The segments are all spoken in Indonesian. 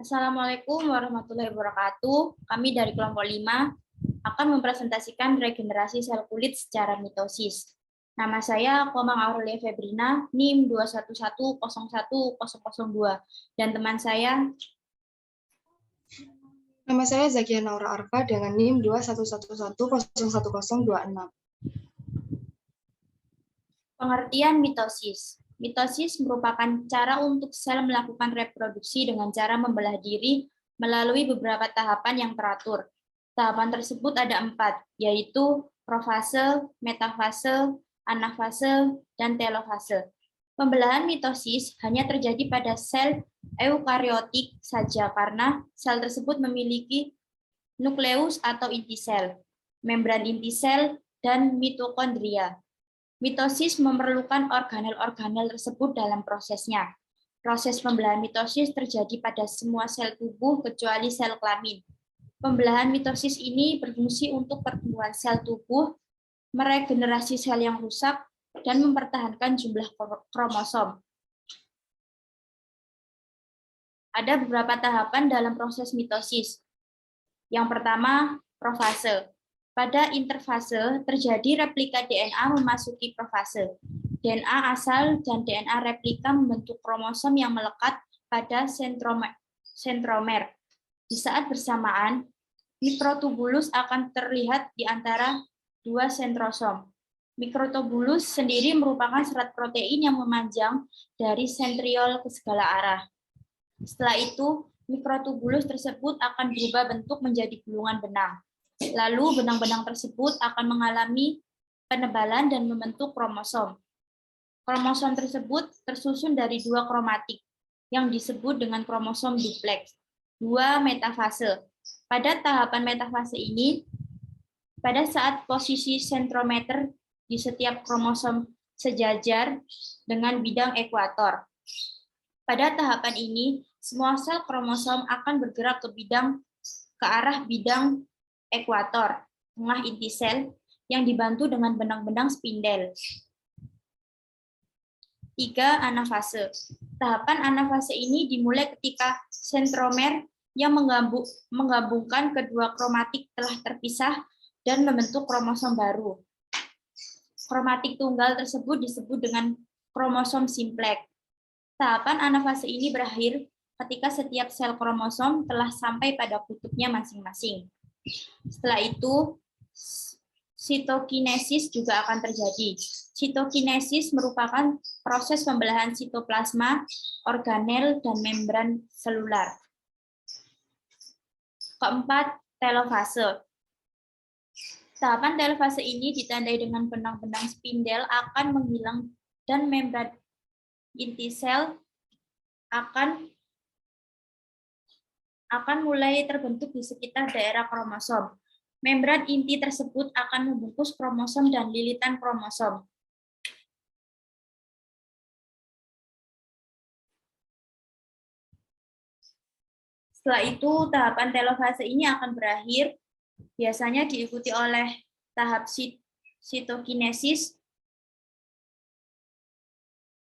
Assalamualaikum warahmatullahi wabarakatuh. Kami dari kelompok 5 akan mempresentasikan regenerasi sel kulit secara mitosis. Nama saya Komang Aurelia Febrina, NIM 211011002, dan teman saya. Nama saya Zakia Naura Arfa dengan NIM 211101026. Pengertian mitosis. Mitosis merupakan cara untuk sel melakukan reproduksi dengan cara membelah diri melalui beberapa tahapan yang teratur. Tahapan tersebut ada 4, yaitu profase, metafase, anafase, dan telofase. Pembelahan mitosis hanya terjadi pada sel eukariotik saja karena sel tersebut memiliki nukleus atau inti sel, membran inti sel, dan mitokondria. Mitosis memerlukan organel-organel tersebut dalam prosesnya. Proses pembelahan mitosis terjadi pada semua sel tubuh kecuali sel kelamin. Pembelahan mitosis ini berfungsi untuk pertumbuhan sel tubuh, meregenerasi sel yang rusak, dan mempertahankan jumlah kromosom. Ada beberapa tahapan dalam proses mitosis. Yang pertama, profase. Pada interfase, terjadi replika DNA memasuki profase. DNA asal dan DNA replika membentuk kromosom yang melekat pada sentromer. Di saat bersamaan, mikrotubulus akan terlihat di antara dua sentrosom. Mikrotubulus sendiri merupakan serat protein yang memanjang dari sentriol ke segala arah. Setelah itu, mikrotubulus tersebut akan berubah bentuk menjadi gulungan benang. Lalu benang-benang tersebut akan mengalami penebalan dan membentuk kromosom. Kromosom tersebut tersusun dari 2 kromatik yang disebut dengan kromosom dupleks. 2 metafase. Pada tahapan metafase ini, pada saat posisi sentromer di setiap kromosom sejajar dengan bidang ekuator. Pada tahapan ini, semua sel kromosom akan bergerak ke arah bidang ekuator, tengah inti sel, yang dibantu dengan benang-benang spindel. 3. Anafase. Tahapan anafase ini dimulai ketika sentromer yang menggabungkan kedua kromatik telah terpisah dan membentuk kromosom baru. Kromatik tunggal tersebut disebut dengan kromosom simplex. Tahapan anafase ini berakhir ketika setiap sel kromosom telah sampai pada kutubnya masing-masing. Setelah itu, sitokinesis juga akan terjadi. Sitokinesis merupakan proses pembelahan sitoplasma, organel, dan membran selular. Keempat, telofase. Tahapan telofase ini ditandai dengan benang-benang spindel akan menghilang dan membran inti sel akan mulai terbentuk di sekitar daerah kromosom. Membran inti tersebut akan membungkus kromosom dan lilitan kromosom. Setelah itu, tahapan telofase ini akan berakhir, biasanya diikuti oleh tahap sitokinesis,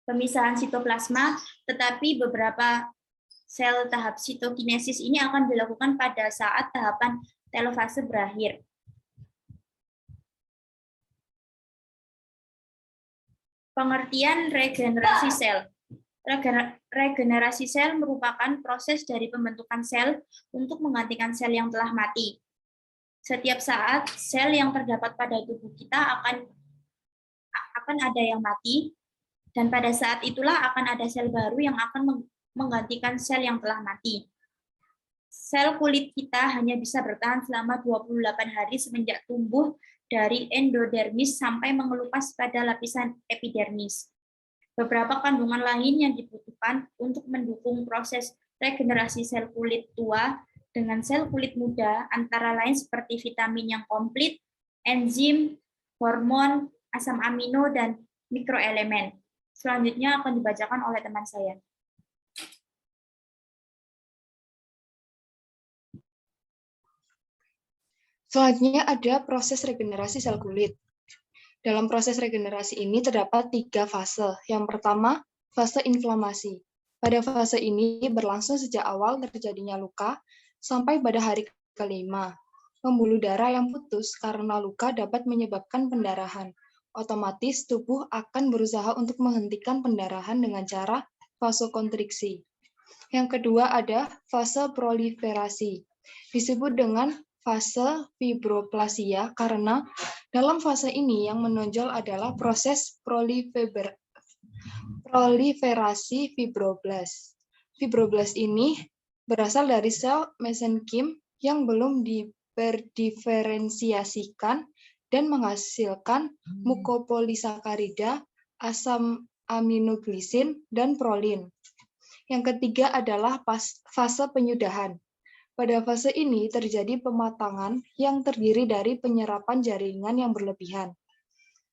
pemisahan sitoplasma, tetapi beberapa sel tahap sitokinesis ini akan dilakukan pada saat tahapan telofase berakhir. Pengertian regenerasi sel. Regenerasi sel merupakan proses dari pembentukan sel untuk menggantikan sel yang telah mati. Setiap saat, sel yang terdapat pada tubuh kita akan ada yang mati, dan pada saat itulah akan ada sel baru yang akan menggantikan sel yang telah mati. Sel kulit kita hanya bisa bertahan selama 28 hari semenjak tumbuh dari endodermis sampai mengelupas pada lapisan epidermis. Beberapa kandungan lain yang dibutuhkan untuk mendukung proses regenerasi sel kulit tua dengan sel kulit muda antara lain seperti vitamin yang komplit, enzim, hormon, asam amino, dan mikroelemen. Selanjutnya akan dibacakan oleh teman saya. Selanjutnya ada proses regenerasi sel kulit. Dalam proses regenerasi ini terdapat 3 fase. Yang pertama, fase inflamasi. Pada fase ini berlangsung sejak awal terjadinya luka sampai pada hari kelima. Pembuluh darah yang putus karena luka dapat menyebabkan pendarahan. Otomatis tubuh akan berusaha untuk menghentikan pendarahan dengan cara vasokonstriksi. Yang kedua ada fase proliferasi. Disebut dengan fase fibroplasia karena dalam fase ini yang menonjol adalah proses proliferasi fibroblast. Fibroblast ini berasal dari sel mesenkim yang belum berdiferensiasikan dan menghasilkan mukopolisakarida, asam aminoglisin, dan prolin. Yang ketiga adalah fase penyudahan. Pada fase ini terjadi pematangan yang terdiri dari penyerapan jaringan yang berlebihan,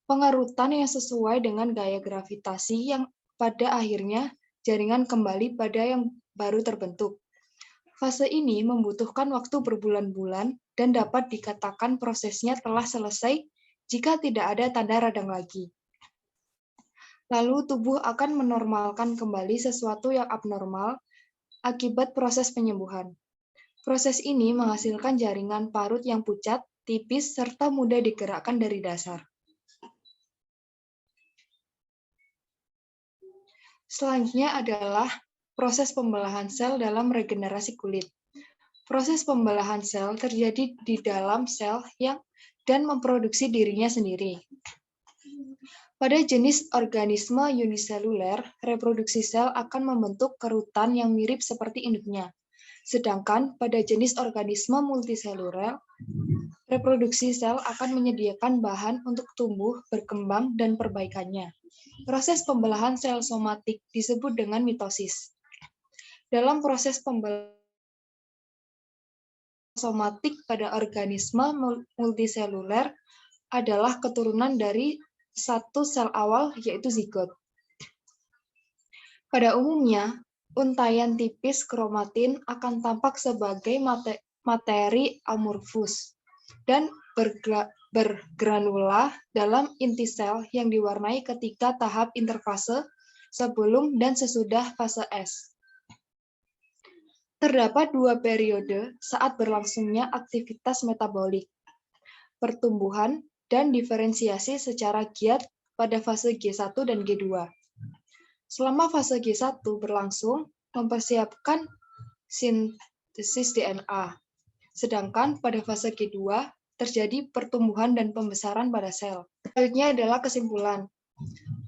pengerutan yang sesuai dengan gaya gravitasi yang pada akhirnya jaringan kembali pada yang baru terbentuk. Fase ini membutuhkan waktu berbulan-bulan dan dapat dikatakan prosesnya telah selesai jika tidak ada tanda radang lagi. Lalu tubuh akan menormalkan kembali sesuatu yang abnormal akibat proses penyembuhan. Proses ini menghasilkan jaringan parut yang pucat, tipis, serta mudah digerakkan dari dasar. Selanjutnya adalah proses pembelahan sel dalam regenerasi kulit. Proses pembelahan sel terjadi di dalam sel dan memproduksi dirinya sendiri. Pada jenis organisme uniseluler, reproduksi sel akan membentuk kerutan yang mirip seperti induknya. Sedangkan pada jenis organisme multiseluler, reproduksi sel akan menyediakan bahan untuk tumbuh, berkembang, dan perbaikannya. Proses pembelahan sel somatik disebut dengan mitosis. Dalam proses pembelahan somatik pada organisme multiseluler adalah keturunan dari satu sel awal, yaitu zigot. Pada umumnya, untaian tipis kromatin akan tampak sebagai materi amorfus dan bergranula dalam inti sel yang diwarnai ketika tahap interfase sebelum dan sesudah fase S. Terdapat dua periode saat berlangsungnya aktivitas metabolik, pertumbuhan dan diferensiasi secara giat pada fase G1 dan G2. Selama fase G1 berlangsung, mempersiapkan sintesis DNA. Sedangkan pada fase G2, terjadi pertumbuhan dan pembesaran pada sel. Selanjutnya adalah kesimpulan.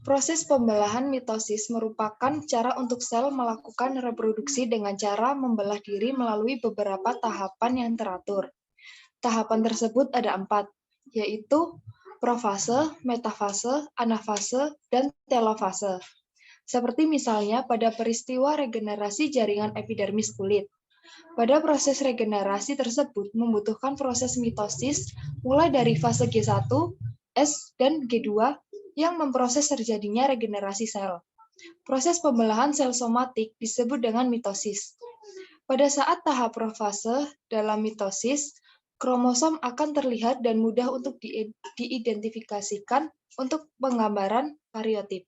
Proses pembelahan mitosis merupakan cara untuk sel melakukan reproduksi dengan cara membelah diri melalui beberapa tahapan yang teratur. Tahapan tersebut ada 4, yaitu profase, metafase, anafase, dan telofase. Seperti misalnya pada peristiwa regenerasi jaringan epidermis kulit. Pada proses regenerasi tersebut membutuhkan proses mitosis mulai dari fase G1, S, dan G2 yang memproses terjadinya regenerasi sel. Proses pembelahan sel somatik disebut dengan mitosis. Pada saat tahap profase dalam mitosis, kromosom akan terlihat dan mudah untuk diidentifikasikan untuk penggambaran kariotip.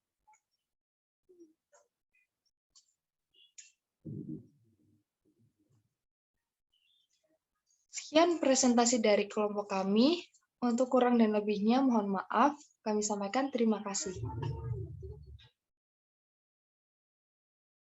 Sekian presentasi dari kelompok kami. Untuk kurang dan lebihnya mohon maaf. Kami sampaikan terima kasih.